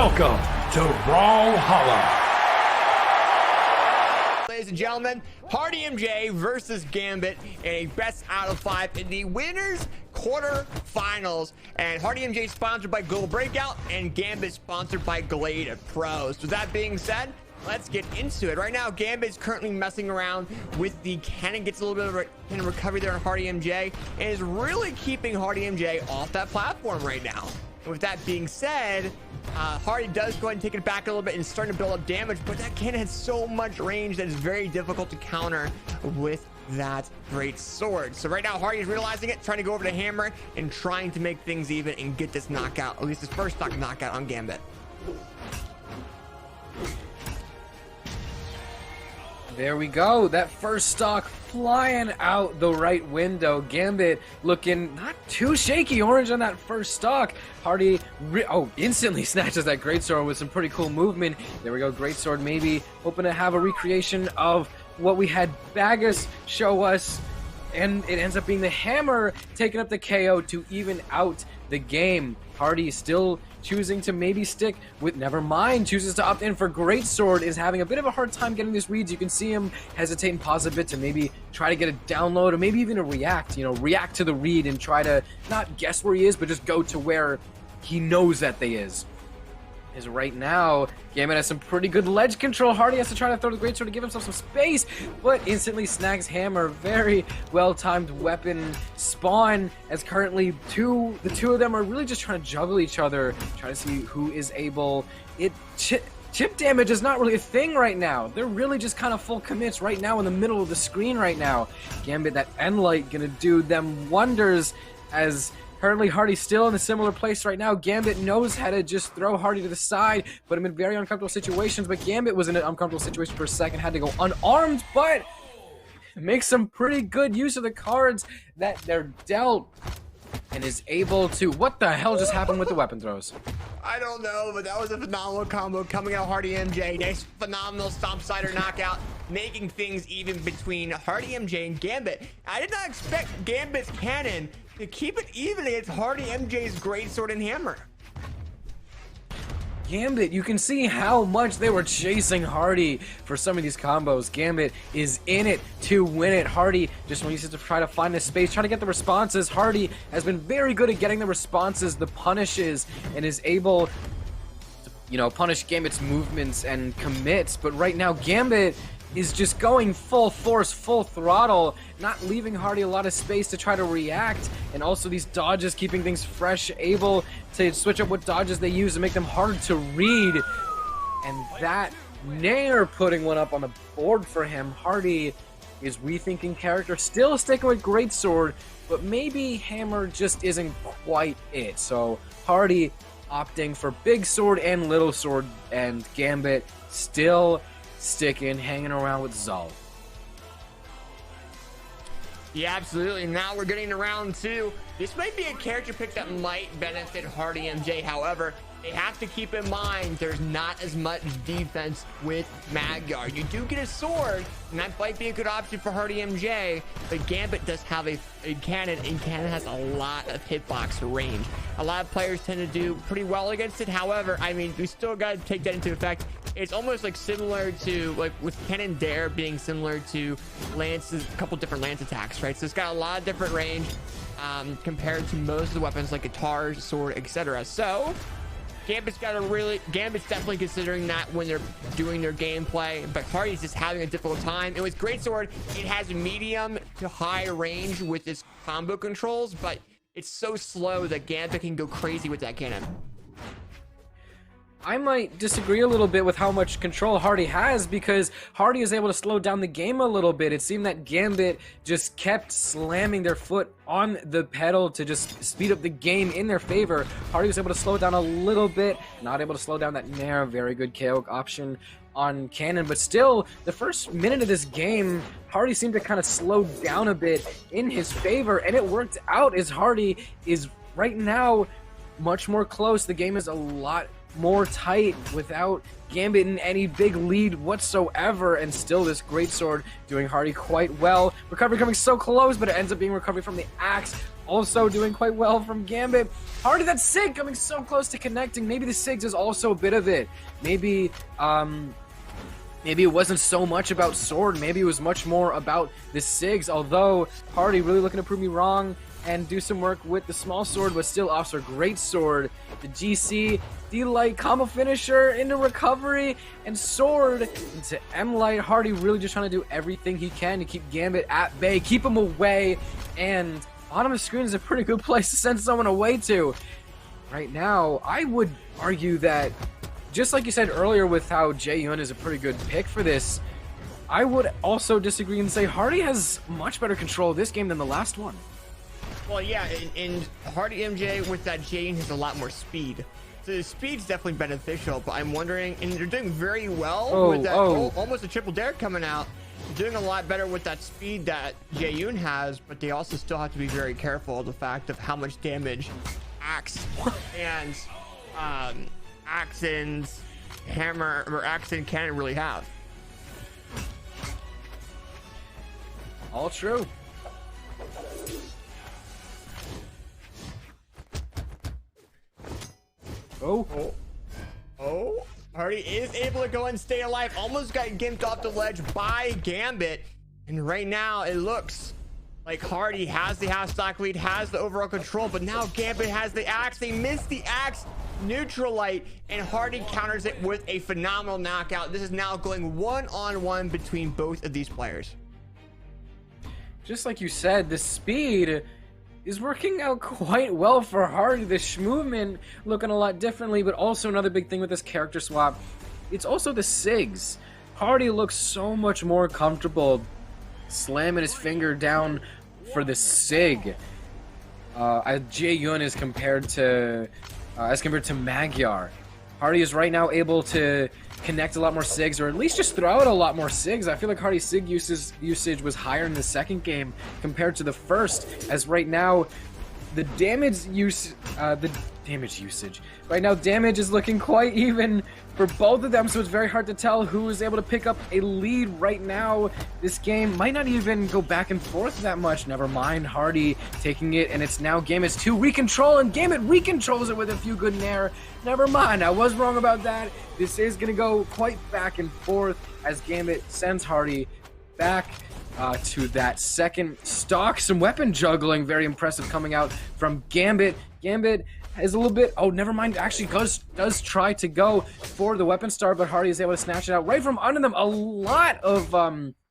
Welcome to Brawlhalla. Ladies and gentlemen, HardyMJ versus Gambit in a best out of 5 in the winners quarterfinals. And HardyMJ sponsored by Global Breakout and Gambit sponsored by Glade Pros. With that being said, let's get into it. Right now, Gambit is currently messing around with the cannon, gets a little bit of a cannon recovery there on HardyMJ, and is really keeping HardyMJ off that platform right now. And with that being said, Hardy does go ahead and take it back a little bit and starting to build up damage, but that cannon has so much range that it's very difficult to counter with that great sword. So right now, Hardy is realizing it, trying to go over to hammer and trying to make things even and get this knockout, at least his first knockout on Gambit. There we go. That first stock flying out the right window. Gambit looking not too shaky orange on that first stock. Hardy instantly snatches that greatsword with some pretty cool movement. There we go. Greatsword maybe hoping to have a recreation of what we had Bagus show us. And it ends up being the hammer taking up the KO to even out the game. Hardy still choosing to maybe stick with chooses to opt in for greatsword, is having a bit of a hard time getting these reads. You can see him hesitate and pause a bit to maybe try to get a download or maybe even a react to the read and try to not guess where he is but just go to where he knows that they is right now. Gambit has some pretty good ledge control. Hardy has to try to throw the greatsword to give himself some space, but instantly snags hammer. Very well-timed weapon spawn, as currently the two of them are really just trying to juggle each other, trying to see who is able. Chip damage is not really a thing right now. They're really just kind of full commits right now in the middle of the screen right now. Gambit, that end light gonna do them wonders, as currently, Hardy's still in a similar place right now. Gambit knows how to just throw Hardy to the side, put him in very uncomfortable situations, but Gambit was in an uncomfortable situation for a second, had to go unarmed, but makes some pretty good use of the cards that they're dealt, and is able to... What the hell just happened with the weapon throws? I don't know, but that was a phenomenal combo coming out of HardyMJ. Nice, phenomenal stomp sider knockout, making things even between HardyMJ and Gambit. I did not expect Gambit's cannon to keep it even against HardyMJ's greatsword and hammer. Gambit, you can see how much they were chasing Hardy for some of these combos. Gambit is in it to win it. Hardy just needs to try to find the space, try to get the responses. Hardy has been very good at getting the responses, the punishes, and is able to, punish Gambit's movements and commits. But right now, Gambit is just going full force, full throttle, not leaving Hardy a lot of space to try to react, and also these dodges keeping things fresh, able to switch up what dodges they use to make them hard to read. And that Nair putting one up on the board for him. Hardy is rethinking character, still sticking with greatsword, but maybe hammer just isn't quite it. So Hardy opting for big sword and little sword, and Gambit still sticking, hanging around with Zal. Yeah, absolutely. Now we're getting to round 2. This might be a character pick that might benefit HardyMJ. However, they have to keep in mind there's not as much defense with Magyar. You do get a sword, and that might be a good option for HardyMJ, but Gambit does have a cannon, and cannon has a lot of hitbox range. A lot of players tend to do pretty well against it. However, I mean, we still got to take that into effect. It's almost like similar to, like, with Cannon Dare being similar to Lance's, a couple different Lance attacks, right? So it's got a lot of different range compared to most of the weapons like guitar, sword, etc. So Gambit's definitely considering that when they're doing their gameplay, but Hardy's just having a difficult time. And with greatsword, it has medium to high range with its combo controls, but it's so slow that Gambit can go crazy with that cannon. I might disagree a little bit with how much control Hardy has, because Hardy is able to slow down the game a little bit. It seemed that Gambit just kept slamming their foot on the pedal to just speed up the game in their favor. Hardy was able to slow down a little bit, not able to slow down that Nair. Very good KO option on Cannon, but still, the first minute of this game, Hardy seemed to kind of slow down a bit in his favor, and it worked out as Hardy is right now much more close. The game is a lot more tight without Gambit in any big lead whatsoever, and still this greatsword doing Hardy quite well. Recovery coming so close, but it ends up being recovery from the axe also doing quite well from Gambit. Hardy, that Sig coming so close to connecting. Maybe the Sigs is also a bit of it. Maybe it wasn't so much about sword. Maybe it was much more about the Sigs. Although Hardy really looking to prove me wrong and do some work with the small sword, but still offers a great sword. The GC, D-Light combo finisher into recovery, and sword into M-Light. Hardy really just trying to do everything he can to keep Gambit at bay, keep him away, and bottom of the screen is a pretty good place to send someone away to. Right now, I would argue that, just like you said earlier with how Jae-Yoon is a pretty good pick for this, I would also disagree and say Hardy has much better control of this game than the last one. Well, yeah, and HardyMJ with that Jane has a lot more speed. So the speed's definitely beneficial, but I'm wondering, and they're doing very well with that, almost a triple dare coming out. They're doing a lot better with that speed that Jae-Yoon has, but they also still have to be very careful of the fact of how much damage Axe and Hammer or Axe and Cannon really have. All true. Oh, Hardy is able to go and stay alive. Almost got gimped off the ledge by Gambit. And right now it looks like Hardy has the half stock lead, has the overall control, but now Gambit has the axe. They missed the axe neutral light, and Hardy counters it with a phenomenal knockout. This is now going one-on-one between both of these players. Just like you said, the speed is working out quite well for Hardy. The movement looking a lot differently, but also another big thing with this character swap, it's also the Sigs. Hardy looks so much more comfortable slamming his finger down for the Sig. Jae-Yoon is compared to Magyar. Hardy is right now able to connect a lot more Sigs, or at least just throw out a lot more Sigs. I feel like Hardy's Sig usage was higher in the second game compared to the first, as right now the damage usage right now, damage is looking quite even for both of them, so it's very hard to tell who is able to pick up a lead right now. This game might not even go back and forth that much. Never mind, Hardy taking it, and it's now Gambit's 2 recontrol, and Gambit recontrols it with a few good nair. Never mind, I was wrong about that. This is going to go quite back and forth as Gambit sends Hardy back to that second stock. Some weapon juggling, very impressive coming out from Gambit. Gambit is a little bit, never mind, actually does try to go for the weapon star, but Hardy is able to snatch it out right from under them. A lot of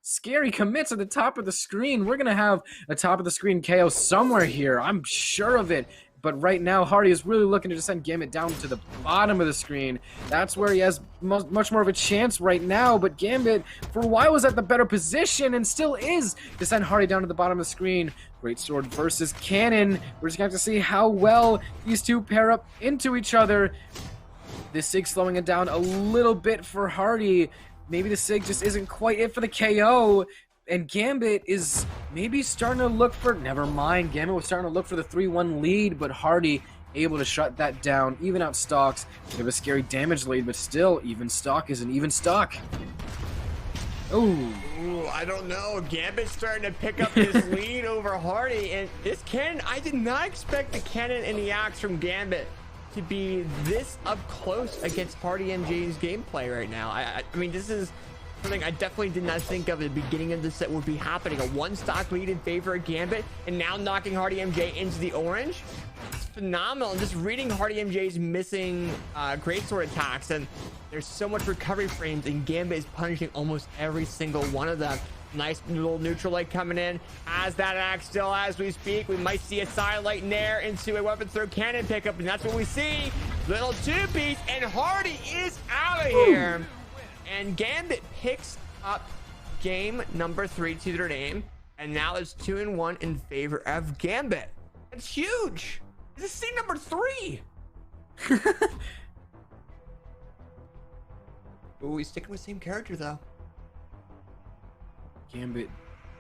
scary commits at the top of the screen. We're gonna have a top of the screen KO somewhere here, I'm sure of it. But right now, Hardy is really looking to just send Gambit down to the bottom of the screen. That's where he has much more of a chance right now. But Gambit, for a while, was at the better position and still is to send Hardy down to the bottom of the screen. Great sword versus cannon. We're just going to have to see how well these two pair up into each other. The Sig slowing it down a little bit for Hardy. Maybe the Sig just isn't quite it for the KO. And Gambit is maybe starting to look for, never mind, Gambit was starting to look for the 3-1 lead, but Hardy able to shut that down, even out stocks. We have a scary damage lead, but still, even stock is an even stock. Ooh, I don't know. Gambit's starting to pick up his lead over Hardy, and this cannon, I did not expect the cannon and the axe from Gambit to be this up close against HardyMJ's gameplay right now. I mean, this is something I definitely did not think of at the beginning of the set would be happening. A 1-stock lead in favor of Gambit, and now knocking HardyMJ into the orange. It's phenomenal. And just reading HardyMJ's missing greatsword attacks, and there's so much recovery frames, and Gambit is punishing almost every single one of them. Nice little neutral light coming in. As that axe still as we speak, we might see a sidelight nair into a weapon throw cannon pickup, and that's what we see. Little two-piece, and Hardy is out of here. And Gambit picks up game number 3 to their name, and now it's 2-1 in favor of Gambit. It's huge. This is seed number 3. Ooh, he's sticking with the same character though. Gambit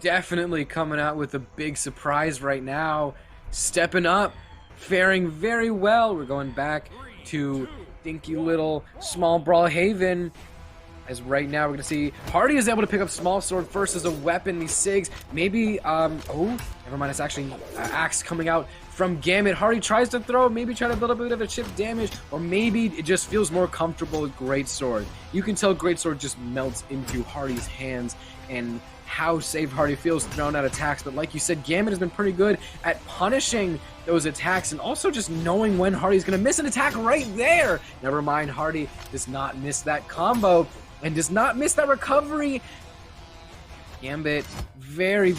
definitely coming out with a big surprise right now. Stepping up, faring very well. We're going back to dinky little small brawl haven. As right now we're gonna see Hardy is able to pick up small sword first as a weapon. These Sigs maybe never Never mind, it's actually axe coming out from Gambit. Hardy tries to throw, maybe try to build a bit of a chip damage, or maybe it just feels more comfortable with Greatsword. You can tell Greatsword just melts into Hardy's hands, and how safe Hardy feels throwing out attacks. But like you said, Gambit has been pretty good at punishing those attacks and also just knowing when Hardy's going to miss an attack right there. Never mind, Hardy does not miss that combo and does not miss that recovery. Gambit, very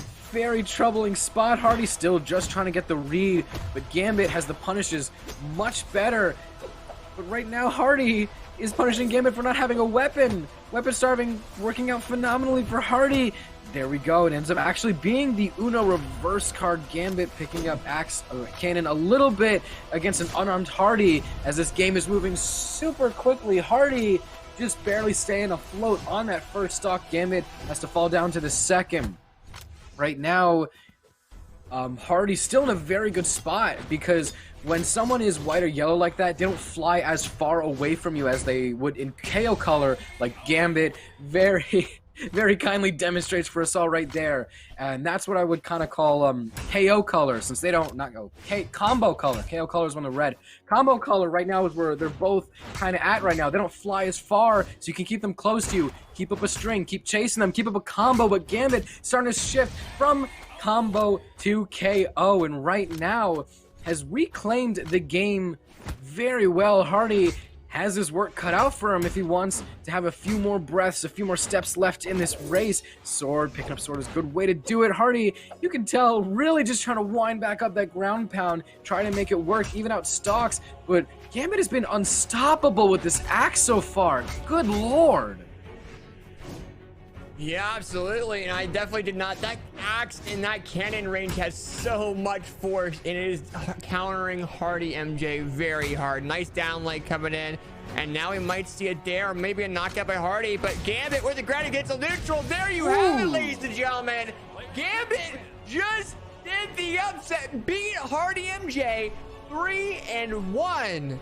troubling spot. Hardy still just trying to get the read, but Gambit has the punishes much better. But right now, Hardy is punishing Gambit for not having a weapon. Weapon starving, working out phenomenally for Hardy. There we go. It ends up actually being the Uno reverse card. Gambit picking up Axe Cannon a little bit against an unarmed Hardy as this game is moving super quickly. Hardy just barely staying afloat on that first stock. Gambit has to fall down to the second. Right now, Hardy's still in a very good spot because when someone is white or yellow like that, they don't fly as far away from you as they would in KO color, like Gambit very kindly demonstrates for us all right there. And that's what I would kind of call KO color, since they don't not go combo color. KO color is when they're red. Combo color right now is where they're both kind of at right now. They don't fly as far, so you can keep them close to you, keep up a string, keep chasing them, keep up a combo. But Gambit starting to shift from combo to KO, and right now has reclaimed the game very well. Hardy has his work cut out for him if he wants to have a few more breaths, a few more steps left in this race. Sword, picking up sword is a good way to do it. Hardy, you can tell, really just trying to wind back up that ground pound, trying to make it work, even out stocks. But Gambit has been unstoppable with this axe so far. Good lord. Yeah, absolutely, and I definitely did not. That axe in that cannon range has so much force, and it is countering HardyMJ very hard. Nice down leg coming in, and now we might see a dare, or maybe a knockout by Hardy, but Gambit with the ground gets a neutral. There you have it, ladies and gentlemen. Gambit just did the upset, beat HardyMJ 3-1.